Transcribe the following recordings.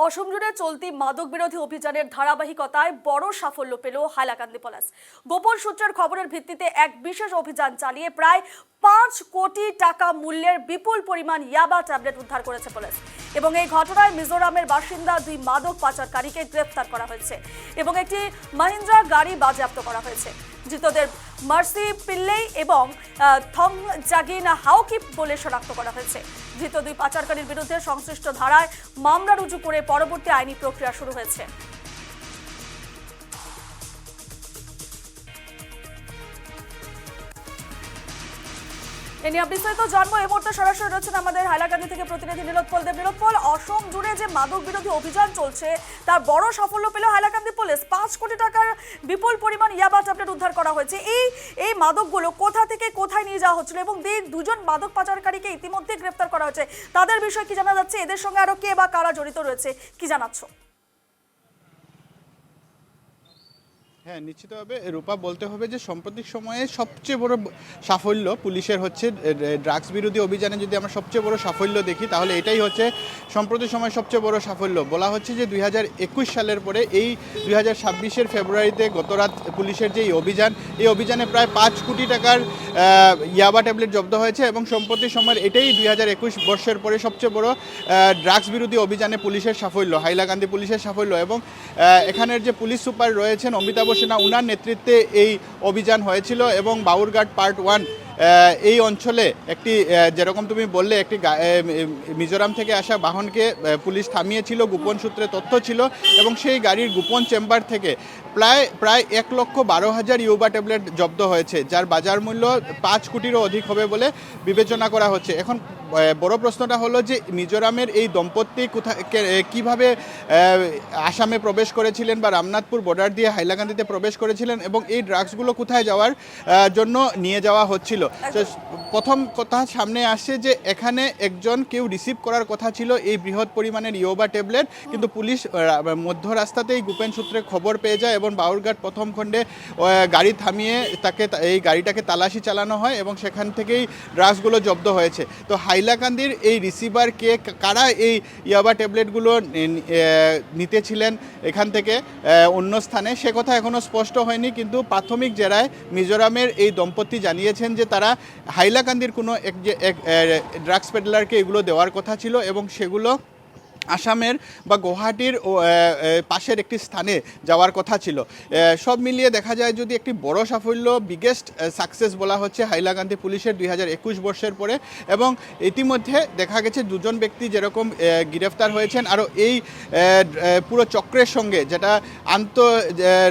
অসম জুড়ে চলতি মাদক বিরোধী অভিযানের ধারাবাহিকতায় বড় সাফল্য পেল হাইলাকান্দি পুলিশ। গোপন সূত্রের খবরের ভিত্তিতে এক বিশেষ অভিযান চালিয়ে প্রায় 5 কোটি টাকা মূল্যের বিপুল পরিমাণ ইয়াবা ট্যাবলেট উদ্ধার করেছে পুলিশ। এবং এই ঘটনায় মিজোরামের বাসিন্দা 2 মাদক পাচারকারীকে গ্রেফতার করা হয়েছে এবং একটি মহিন্দ্রা গাড়ি বাজেয়াপ্ত করা হয়েছে। ধৃতদের মার্সি পিল্লেই এবং থংজাগিন হাওকিপ বলে শনাক্ত করা হয়েছে। ধৃত 2 পাচারকারীর বিরুদ্ধে সংশ্লিষ্ট ধারায় মামলা রুজু করে পরবর্তী আইনি প্রক্রিয়া শুরু হয়েছে। এ নিয়ে বিস্তারিত জানবো এই মুহূর্তে সরাসরি রয়েছেন আমাদের হাইলাকান্দি থেকে প্রতিনিধি নীলোৎপল দেব। নীলোৎপল, অসম জুড়ে যে মাদক বিরোধী অভিযান চলছে তার বড় সাফল্য পেল হাইলাকান্দি পুলিশ। 5 কোটি টাকার বিপুল পরিমাণ ইয়াবা ট্যাবলেট উদ্ধার করা হয়েছে। এই মাদকগুলো কোথা থেকে কোথায় নিয়ে যাওয়া হচ্ছিল এবং দুজন মাদক পাচারকারীকে ইতিমধ্যে গ্রেফতার করা হয়েছে, তাদের বিষয়ে কি জানা যাচ্ছে? এদের সঙ্গে আরো কে বা কারা জড়িত রয়েছে কি জানাচ্ছ? হ্যাঁ, নিশ্চিতভাবে রূপা বলতে হবে যে সাম্প্রতিক সময়ে সবচেয়ে বড় সাফল্য পুলিশের হচ্ছে ড্রাগস বিরোধী অভিযানে। যদি আমরা সবচেয়ে বড় সাফল্য দেখি তাহলে এটাই হচ্ছে সাম্প্রতিক সময়ে সবচেয়ে বড় সাফল্য। বলা হচ্ছে যে 2021 সালের পরে এই 2026-এর ফেব্রুয়ারিতে গতরাত পুলিশের যে এই অভিযানে প্রায় 5 কোটি টাকার ইয়াবা ট্যাবলেট জব্দ হয়েছে এবং সম্প্রতি সময়ের এটাই 2021 বর্ষের পরে সবচেয়ে বড় ড্রাগস বিরোধী অভিযানে পুলিশের সাফল্য, হাইলাকান্দি পুলিশের সাফল্য। এবং এখানের যে পুলিশ সুপার রয়েছেন অমিতাভ সেনা, উনার নেতৃত্বে এই অভিযান হয়েছিল এবং বাউরঘাট পার্ট 1 এই অঞ্চলে একটি যেরকম তুমি বললে একটি মিজোরাম থেকে আসা বাহনকে পুলিশ থামিয়েছিল, গোপন সূত্রে তথ্য ছিল এবং সেই গাড়ির গোপন চেম্বার থেকে প্রায় 1,12,000 ইউবা ট্যাবলেট জব্দ হয়েছে, যার বাজার মূল্য 5 কোটিরও অধিক হবে বলে বিবেচনা করা হচ্ছে। এখন বড় প্রশ্নটা হলো যে মিজোরামের এই দম্পতি কিভাবে আসামে প্রবেশ করেছিলেন বা রামনাথপুর বর্ডার দিয়ে হাইলাকান্দিতে প্রবেশ করেছিলেন এবং এই ড্রাগসগুলো কোথায় যাওয়ার জন্য নিয়ে যাওয়া হচ্ছিল। প্রথম কথা সামনে আসছে যে এখানে কেউ রিসিভ করার কথা ছিল এই বৃহৎ পরিমাণের ইয়োবা ট্যাবলেট, কিন্তু পুলিশ মধ্য রাস্তাতেই গোপন সূত্রে খবর পেয়ে যায় এবং বাউরঘাট প্রথম খণ্ডে গাড়ি থামিয়ে এই গাড়িটাকে তালাশি চালানো হয় এবং সেখান থেকেই ড্রাগসগুলো জব্দ হয়েছে। তো হাইলাকান্দির এই রিসিভার কে, কারা এই ইয়াবা ট্যাবলেটগুলো নিতেছিলেন এখান থেকে অন্য স্থানে, সে কথা এখনও স্পষ্ট হয়নি। কিন্তু প্রাথমিক জেরায় মিজোরামের এই দম্পতি জানিয়েছেন যে তারা হাইলাকান্দির কোনো এক ড্রাগস পেডলারকে এগুলো দেওয়ার কথা ছিল এবং সেগুলো আসামের বা গুয়াহাটির পাশের একটি স্থানে যাওয়ার কথা ছিল। সব মিলিয়ে দেখা যায় যদি একটি বড় সাফল্য, বিগেস্ট সাকসেস বলা হচ্ছে হাইলাকান্দি পুলিশের 2021 বর্ষের পরে। এবং ইতিমধ্যে দেখা গেছে 2জন ব্যক্তি যেরকম গ্রেফতার হয়েছেন, আরও এই পুরো চক্রের সঙ্গে যেটা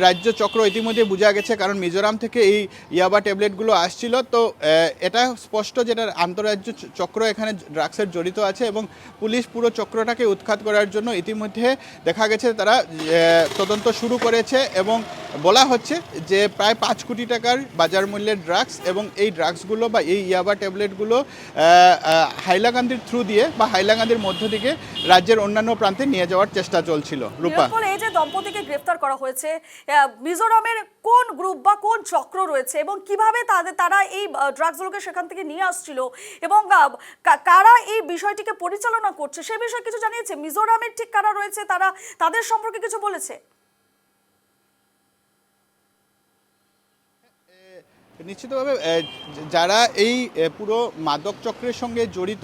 রাজ্য চক্র ইতিমধ্যে বোঝা গেছে, কারণ মিজোরাম থেকে এই ইয়াবা ট্যাবলেটগুলো আসছিল। তো এটা স্পষ্ট যেটা আন্তঃরাজ্য চক্র এখানে ড্রাগসের জড়িত আছে এবং পুলিশ পুরো চক্রটাকে উৎখাত করার জন্য ইতিমধ্যে দেখা গেছে তারা তদন্ত শুরু করেছে এবং বলা হচ্ছে যে প্রায় 5 কোটি টাকার বাজার মূল্যের ড্রাগস এবং এই ড্রাগসগুলো বা এই ইয়াবা ট্যাবলেটগুলো হাইলাকান্দির থ্রু দিয়ে বা হাইলাকান্দির মধ্য থেকে রাজ্যের অন্যান্য প্রান্তে নিয়ে যাওয়ার চেষ্টা চলছিল। রূপা, এই যে দম্পতিকে গ্রেফতার করা হয়েছে, মিজোরামের কোন গ্রুপ বা কোন চক্র রয়েছে এবং কিভাবে তারা এই ড্রাগসগুলোকে সেখান থেকে নিয়ে আসছিল এবং কারা এই বিষয়টিকে পরিচালনা করছে সে বিষয়ে কিছু জানিয়েছে? মিজোরামের ঠিক কারা রয়েছে তাদের সম্পর্কে কিছু বলেছে? নিশ্চিতভাবে যারা এই পুরো মাদক চক্রের সঙ্গে জড়িত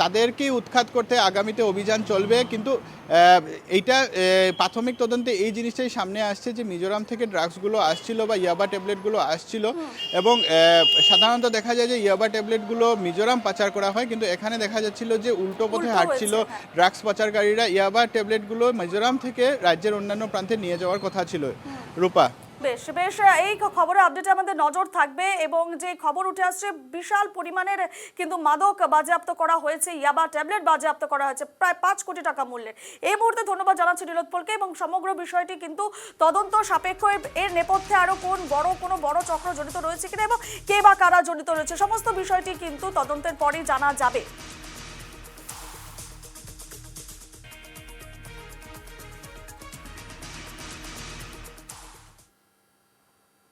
তাদেরকেই উৎখাত করতে আগামীতে অভিযান চলবে। কিন্তু এইটা প্রাথমিক তদন্তে এই জিনিসটাই সামনে আসছে যে মিজোরাম থেকে ড্রাগসগুলো আসছিল বা ইয়াবা ট্যাবলেটগুলো আসছিল এবং সাধারণত দেখা যায় যে ইয়াবা ট্যাবলেটগুলো মিজোরাম পাচার করা হয়, কিন্তু এখানে দেখা যাচ্ছিল যে উল্টো পথে হাঁটছিল ড্রাগস পাচারকারীরা। ইয়াবা ট্যাবলেটগুলো মিজোরাম থেকে রাজ্যের অন্যান্য প্রান্তে নিয়ে যাওয়ার কথা ছিল। রূপা, বেশ বেশ এই খবরের আপডেটে আমাদের নজর থাকবে এবং যে খবর উঠে আসছে বিশাল পরিমাণের কিন্তু মাদক বাজেয়াপ্ত করা হয়েছে, ইয়াবা ট্যাবলেট বাজেয়াপ্ত করা হয়েছে প্রায় 5 কোটি টাকা মূল্যের। এই মুহূর্তে ধন্যবাদ জানাচ্ছি নীলোৎপলকে এবং সমগ্র বিষয়টি কিন্তু তদন্ত সাপেক্ষ। এর নেপথ্যে আরো কোনো বড় চক্র জড়িত রয়েছে কিনা এবং কে বা কারা জড়িত রয়েছে সমস্ত বিষয়টি কিন্তু তদন্তের পরেই জানা যাবে।